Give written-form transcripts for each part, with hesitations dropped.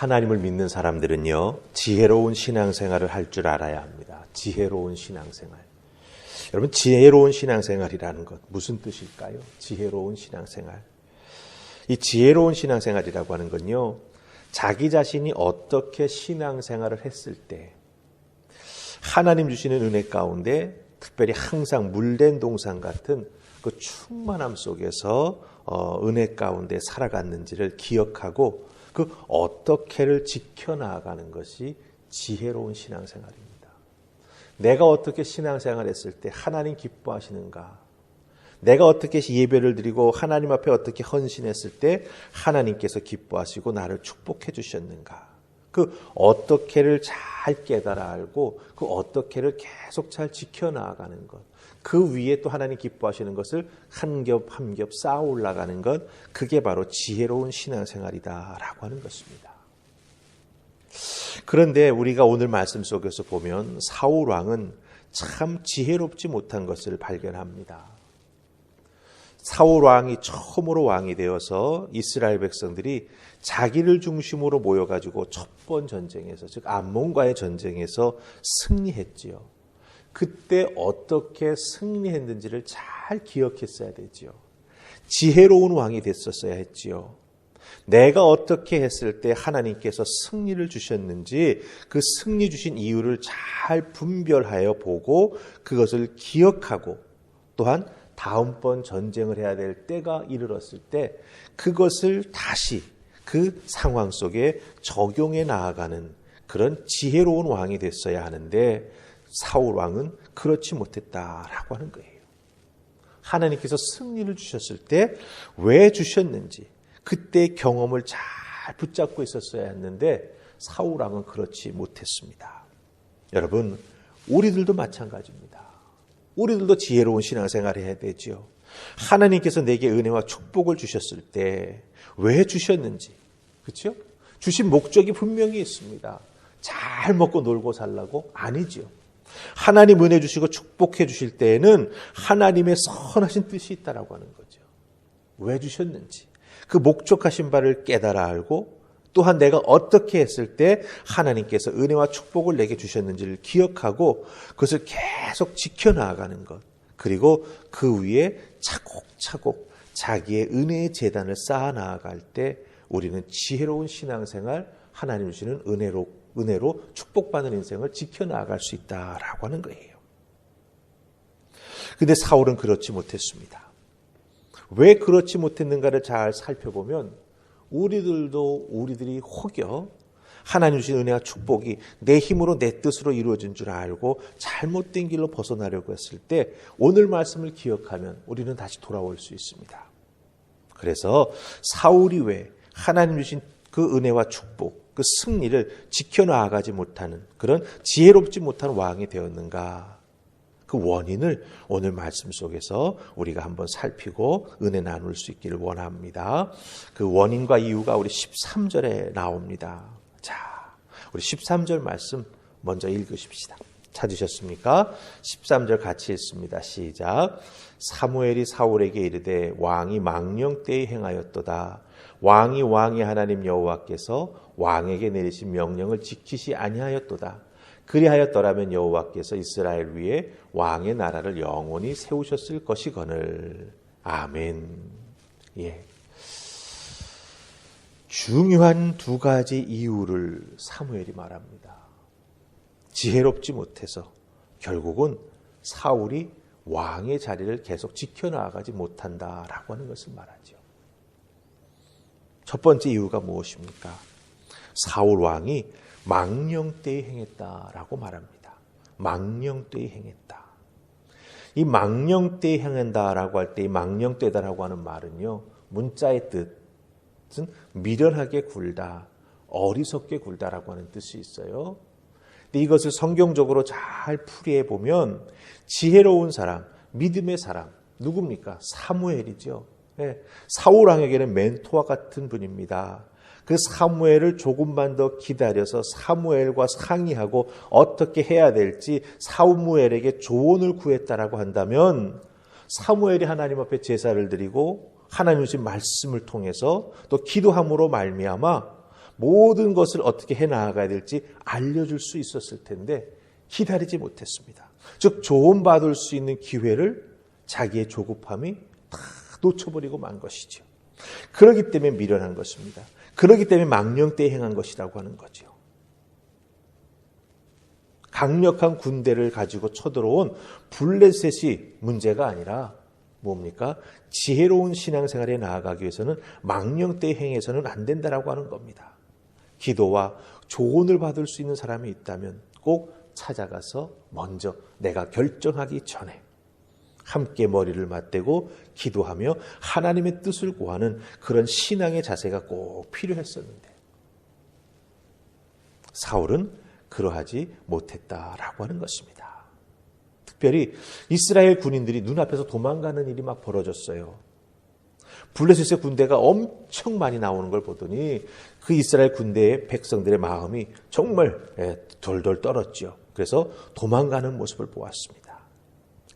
하나님을 믿는 사람들은요, 지혜로운 신앙생활을 할 줄 알아야 합니다. 지혜로운 신앙생활. 여러분, 지혜로운 신앙생활이라는 것 무슨 뜻일까요? 지혜로운 신앙생활. 이 지혜로운 신앙생활이라고 하는 건요, 자기 자신이 어떻게 신앙생활을 했을 때 하나님 주시는 은혜 가운데 특별히 항상 물된 동산 같은 그 충만함 속에서 은혜 가운데 살아갔는지를 기억하고 그 어떻게를 지켜나가는 것이 지혜로운 신앙생활입니다. 내가 어떻게 신앙생활했을 때 하나님 기뻐하시는가? 내가 어떻게 예배를 드리고 하나님 앞에 어떻게 헌신했을 때 하나님께서 기뻐하시고 나를 축복해 주셨는가? 그 어떻게를 잘 깨달아 알고 그 어떻게를 계속 잘 지켜나가는 것. 그 위에 또 하나님 기뻐하시는 것을 한 겹 한 겹 쌓아 올라가는 것. 그게 바로 지혜로운 신앙생활이다라고 하는 것입니다. 그런데 우리가 오늘 말씀 속에서 보면 사울 왕은 참 지혜롭지 못한 것을 발견합니다. 사울 왕이 처음으로 왕이 되어서 이스라엘 백성들이 자기를 중심으로 모여가지고 첫 번 전쟁에서, 즉 암몬과의 전쟁에서 승리했지요. 그때 어떻게 승리했는지를 잘 기억했어야 되지요. 지혜로운 왕이 됐었어야 했지요. 내가 어떻게 했을 때 하나님께서 승리를 주셨는지 그 승리 주신 이유를 잘 분별하여 보고 그것을 기억하고 또한 다음번 전쟁을 해야 될 때가 이르렀을 때 그것을 다시 그 상황 속에 적용해 나아가는 그런 지혜로운 왕이 됐어야 하는데 사울 왕은 그렇지 못했다라고 하는 거예요. 하나님께서 승리를 주셨을 때 왜 주셨는지 그때 경험을 잘 붙잡고 있었어야 했는데 사울 왕은 그렇지 못했습니다. 여러분, 우리들도 마찬가지입니다. 우리들도 지혜로운 신앙생활을 해야 되죠. 하나님께서 내게 은혜와 축복을 주셨을 때 왜 주셨는지, 그렇죠? 주신 목적이 분명히 있습니다. 잘 먹고 놀고 살라고? 아니죠. 하나님 은혜 주시고 축복해 주실 때에는 하나님의 선하신 뜻이 있다라고 하는 거죠. 왜 주셨는지 그 목적하신 바를 깨달아 알고 또한 내가 어떻게 했을 때 하나님께서 은혜와 축복을 내게 주셨는지를 기억하고 그것을 계속 지켜나가는 것. 그리고 그 위에 차곡차곡 자기의 은혜의 재단을 쌓아 나아갈 때 우리는 지혜로운 신앙생활, 하나님 주시는 은혜로 축복받는 인생을 지켜나갈 수 있다라고 하는 거예요. 그런데 사울은 그렇지 못했습니다. 왜 그렇지 못했는가를 잘 살펴보면 우리들이 혹여 하나님 주신 은혜와 축복이 내 힘으로 내 뜻으로 이루어진 줄 알고 잘못된 길로 벗어나려고 했을 때 오늘 말씀을 기억하면 우리는 다시 돌아올 수 있습니다. 그래서 사울이 왜 하나님 주신 그 은혜와 축복, 그 승리를 지켜나가지 못하는 그런 지혜롭지 못한 왕이 되었는가? 그 원인을 오늘 말씀 속에서 우리가 한번 살피고 은혜 나눌 수 있기를 원합니다. 그 원인과 이유가 우리 13절에 나옵니다. 자, 우리 13절 말씀 먼저 읽으십시다. 찾으셨습니까? 13절 같이 읽습니다. 시작. 사무엘이 사울에게 이르되 왕이 망령때에 행하였도다. 왕이 하나님 여호와께서 왕에게 내리신 명령을 지키시 아니하였도다. 그리하였더라면 여호와께서 이스라엘 위에 왕의 나라를 영원히 세우셨을 것이거늘. 아멘. 예. 중요한 두 가지 이유를 사무엘이 말합니다. 지혜롭지 못해서 결국은 사울이 왕의 자리를 계속 지켜나가지 못한다라고 하는 것을 말하죠. 첫 번째 이유가 무엇입니까? 사울 왕이 망령때에 행했다라고 말합니다. 망령때에 행했다. 이 망령때에 행한다라고 할 때 이 망령때다라고 하는 말은요, 문자의 뜻은 미련하게 굴다, 어리석게 굴다라고 하는 뜻이 있어요. 근데 이것을 성경적으로 잘 풀이해 보면 지혜로운 사람, 믿음의 사람 누굽니까? 사무엘이죠. 네. 사울 왕에게는 멘토와 같은 분입니다. 그 사무엘을 조금만 더 기다려서 사무엘과 상의하고 어떻게 해야 될지 사무엘에게 조언을 구했다라고 한다면 사무엘이 하나님 앞에 제사를 드리고 하나님 주신 말씀을 통해서 또 기도함으로 말미암아 모든 것을 어떻게 해나가야 될지 알려줄 수 있었을 텐데 기다리지 못했습니다. 즉 조언받을 수 있는 기회를 자기의 조급함이 다 놓쳐버리고 만 것이죠. 그렇기 때문에 미련한 것입니다. 그렇기 때문에 망령되이 행한 것이라고 하는 거죠. 강력한 군대를 가지고 쳐들어온 블레셋이 문제가 아니라 뭡니까? 지혜로운 신앙생활에 나아가기 위해서는 망령되이 행해서는 안 된다라고 하는 겁니다. 기도와 조언을 받을 수 있는 사람이 있다면 꼭 찾아가서 먼저 내가 결정하기 전에 함께 머리를 맞대고 기도하며 하나님의 뜻을 구하는 그런 신앙의 자세가 꼭 필요했었는데 사울은 그러하지 못했다라고 하는 것입니다. 특별히 이스라엘 군인들이 눈앞에서 도망가는 일이 막 벌어졌어요. 블레셋의 군대가 엄청 많이 나오는 걸 보더니 그 이스라엘 군대의 백성들의 마음이 정말 돌돌 떨었죠. 그래서 도망가는 모습을 보았습니다.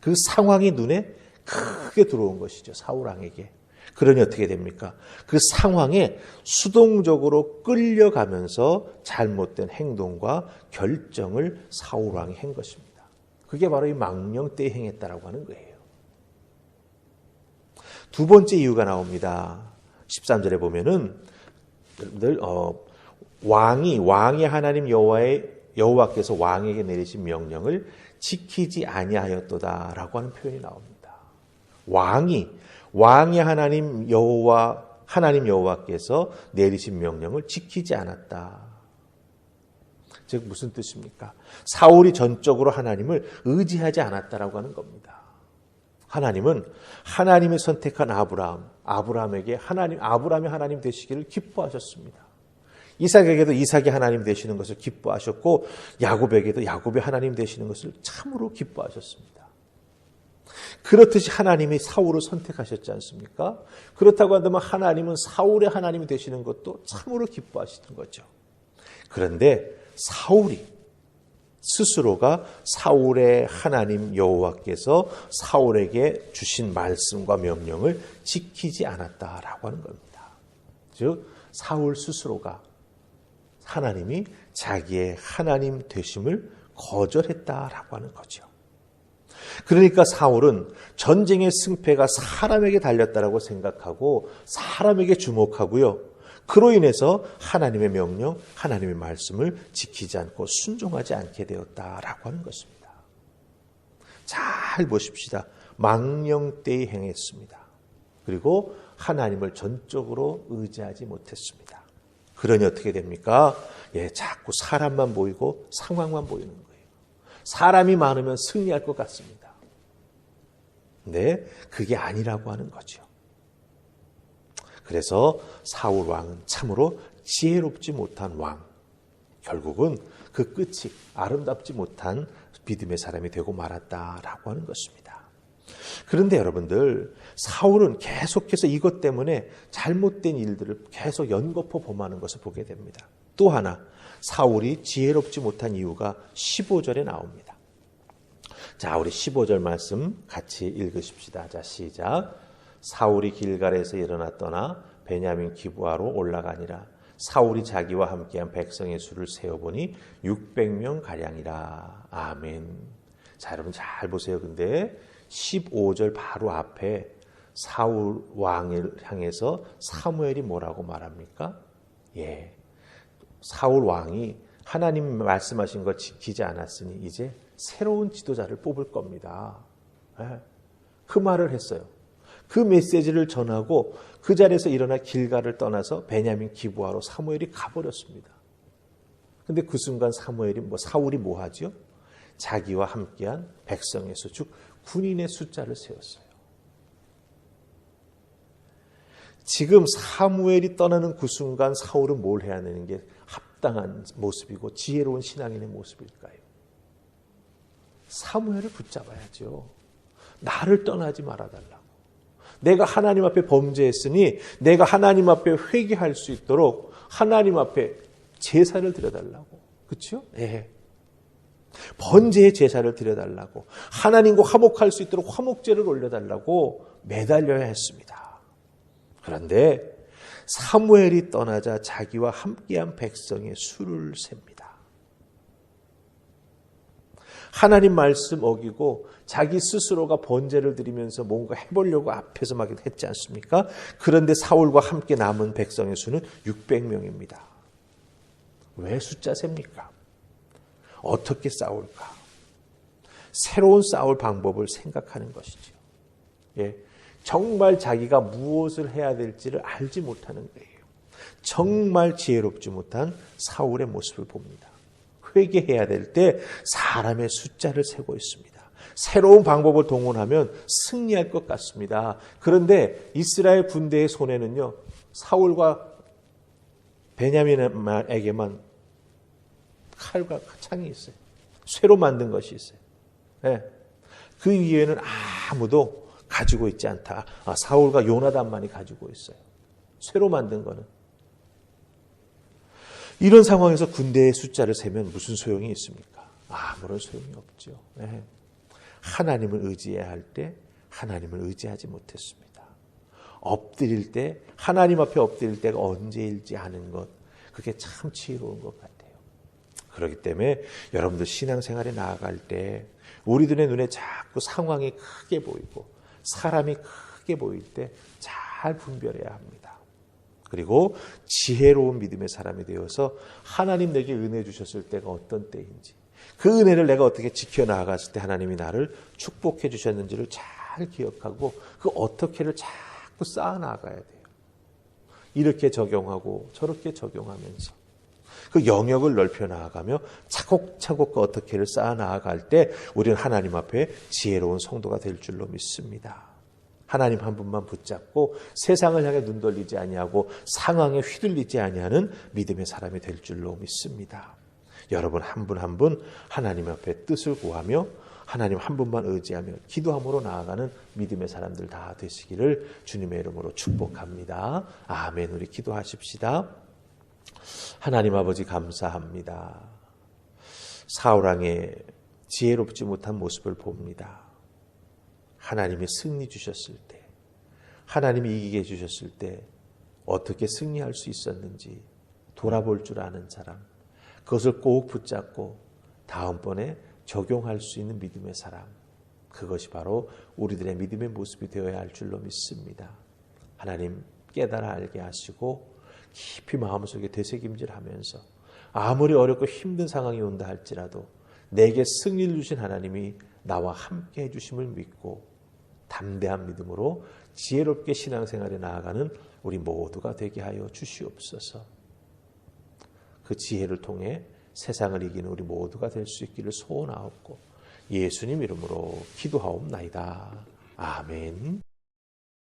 그 상황이 눈에 크게 들어온 것이죠. 사울 왕에게. 그러니 어떻게 됩니까? 그 상황에 수동적으로 끌려가면서 잘못된 행동과 결정을 사울 왕이 한 것입니다. 그게 바로 이 망령되이 행했다라고 하는 거예요. 두 번째 이유가 나옵니다. 13절에 보면은 왕이 하나님 여호와께서 왕에게 내리신 명령을 지키지 아니하였도다라고 하는 표현이 나옵니다. 왕이 하나님 여호와께서 내리신 명령을 지키지 않았다. 즉 무슨 뜻입니까? 사울이 전적으로 하나님을 의지하지 않았다라고 하는 겁니다. 하나님은 하나님이 선택한 아브라함에게 아브라함이 하나님 되시기를 기뻐하셨습니다. 이삭에게도 이삭이 하나님 되시는 것을 기뻐하셨고 야곱에게도 야곱이 하나님 되시는 것을 참으로 기뻐하셨습니다. 그렇듯이 하나님이 사울을 선택하셨지 않습니까? 그렇다고 한다면 하나님은 사울의 하나님이 되시는 것도 참으로 기뻐하시는 거죠. 그런데 사울이 스스로가 사울의 하나님 여호와께서 사울에게 주신 말씀과 명령을 지키지 않았다라고 하는 겁니다. 즉 사울 스스로가 하나님이 자기의 하나님 되심을 거절했다라고 하는 거죠. 그러니까 사울은 전쟁의 승패가 사람에게 달렸다라고 생각하고 사람에게 주목하고요. 그로 인해서 하나님의 명령, 하나님의 말씀을 지키지 않고 순종하지 않게 되었다라고 하는 것입니다. 잘 보십시다. 망령되이 행했습니다. 그리고 하나님을 전적으로 의지하지 못했습니다. 그러니 어떻게 됩니까? 자꾸 사람만 보이고 상황만 보이는 거예요. 사람이 많으면 승리할 것 같습니다. 근데 그게 아니라고 하는 거죠. 그래서 사울 왕은 참으로 지혜롭지 못한 왕, 결국은 그 끝이 아름답지 못한 믿음의 사람이 되고 말았다라고 하는 것입니다. 그런데 여러분들, 사울은 계속해서 이것 때문에 잘못된 일들을 계속 연거푸 범하는 것을 보게 됩니다. 또 하나, 사울이 지혜롭지 못한 이유가 15절에 나옵니다. 자, 우리 15절 말씀 같이 읽으십시다. 자, 시작. 사울이 길갈에서 일어나 떠나 베냐민 기브아로 올라가니라. 사울이 자기와 함께한 백성의 수를 세어보니 600명 가량이라. 아멘. 자, 여러분 잘 보세요. 근데 15절 바로 앞에 사울 왕을 향해서 사무엘이 뭐라고 말합니까? 사울 왕이 하나님 말씀하신 걸 지키지 않았으니 이제 새로운 지도자를 뽑을 겁니다. 그 말을 했어요. 그 메시지를 전하고 그 자리에서 일어나 길갈을 떠나서 베냐민 기브아로 사무엘이 가버렸습니다. 근데 그 순간 사울이 뭐 하죠? 자기와 함께한 백성의 수, 즉 군인의 숫자를 세웠어요. 지금 사무엘이 떠나는 그 순간 사울은 뭘 해야 되는 게 합당한 모습이고 지혜로운 신앙인의 모습일까요? 사무엘을 붙잡아야죠. 나를 떠나지 말아달라고. 내가 하나님 앞에 범죄했으니 내가 하나님 앞에 회개할 수 있도록 하나님 앞에 제사를 드려달라고. 그렇죠? 번제의 제사를 드려달라고. 하나님과 화목할 수 있도록 화목제를 올려달라고 매달려야 했습니다. 그런데 사무엘이 떠나자 자기와 함께한 백성의 수를 셉니다. 하나님 말씀 어기고 자기 스스로가 번제를 드리면서 뭔가 해보려고 앞에서 막 했지 않습니까? 그런데 사울과 함께 남은 백성의 수는 600명입니다. 왜 숫자 셉니까? 어떻게 싸울까? 새로운 싸울 방법을 생각하는 것이죠. 예, 정말 자기가 무엇을 해야 될지를 알지 못하는 거예요. 정말 지혜롭지 못한 사울의 모습을 봅니다. 회개해야 될 때 사람의 숫자를 세고 있습니다. 새로운 방법을 동원하면 승리할 것 같습니다. 그런데 이스라엘 군대의 손에는요, 사울과 베냐민에게만 칼과 창이 있어요. 쇠로 만든 것이 있어요. 네. 그 위에는 아무도 가지고 있지 않다. 사울과 요나단만이 가지고 있어요. 쇠로 만든 거는. 이런 상황에서 군대의 숫자를 세면 무슨 소용이 있습니까? 아무런 소용이 없죠. 네. 하나님을 의지해야 할 때 하나님을 의지하지 못했습니다. 엎드릴 때 하나님 앞에 엎드릴 때가 언제일지 아는 것, 그게 참 지혜로운 것 같아요. 그렇기 때문에 여러분들 신앙생활에 나아갈 때 우리들의 눈에 자꾸 상황이 크게 보이고 사람이 크게 보일 때 잘 분별해야 합니다. 그리고 지혜로운 믿음의 사람이 되어서 하나님 내게 은혜 주셨을 때가 어떤 때인지, 그 은혜를 내가 어떻게 지켜나갔을 때 하나님이 나를 축복해 주셨는지를 잘 기억하고 그 어떻게를 자꾸 쌓아나가야 돼요. 이렇게 적용하고 저렇게 적용하면서 그 영역을 넓혀 나아가며 차곡차곡 그 어떻게를 쌓아나갈 때 우리는 하나님 앞에 지혜로운 성도가 될 줄로 믿습니다. 하나님 한 분만 붙잡고 세상을 향해 눈 돌리지 아니하고 상황에 휘둘리지 아니하는 믿음의 사람이 될 줄로 믿습니다. 여러분 한 분 한 분 하나님 앞에 뜻을 구하며 하나님 한 분만 의지하며 기도함으로 나아가는 믿음의 사람들 다 되시기를 주님의 이름으로 축복합니다. 아멘. 우리 기도하십시다. 하나님 아버지 감사합니다. 사울왕의 지혜롭지 못한 모습을 봅니다. 하나님이 승리 주셨을 때, 하나님이 이기게 해주셨을 때 어떻게 승리할 수 있었는지 돌아볼 줄 아는 사람, 그것을 꼭 붙잡고 다음번에 적용할 수 있는 믿음의 사람, 그것이 바로 우리들의 믿음의 모습이 되어야 할 줄로 믿습니다. 하나님 깨달아 알게 하시고 깊이 마음속에 되새김질하면서 아무리 어렵고 힘든 상황이 온다 할지라도 내게 승리를 주신 하나님이 나와 함께 해주심을 믿고 담대한 믿음으로 지혜롭게 신앙생활에 나아가는 우리 모두가 되게 하여 주시옵소서. 그 지혜를 통해 세상을 이기는 우리 모두가 될 수 있기를 소원하옵고 예수님 이름으로 기도하옵나이다. 아멘.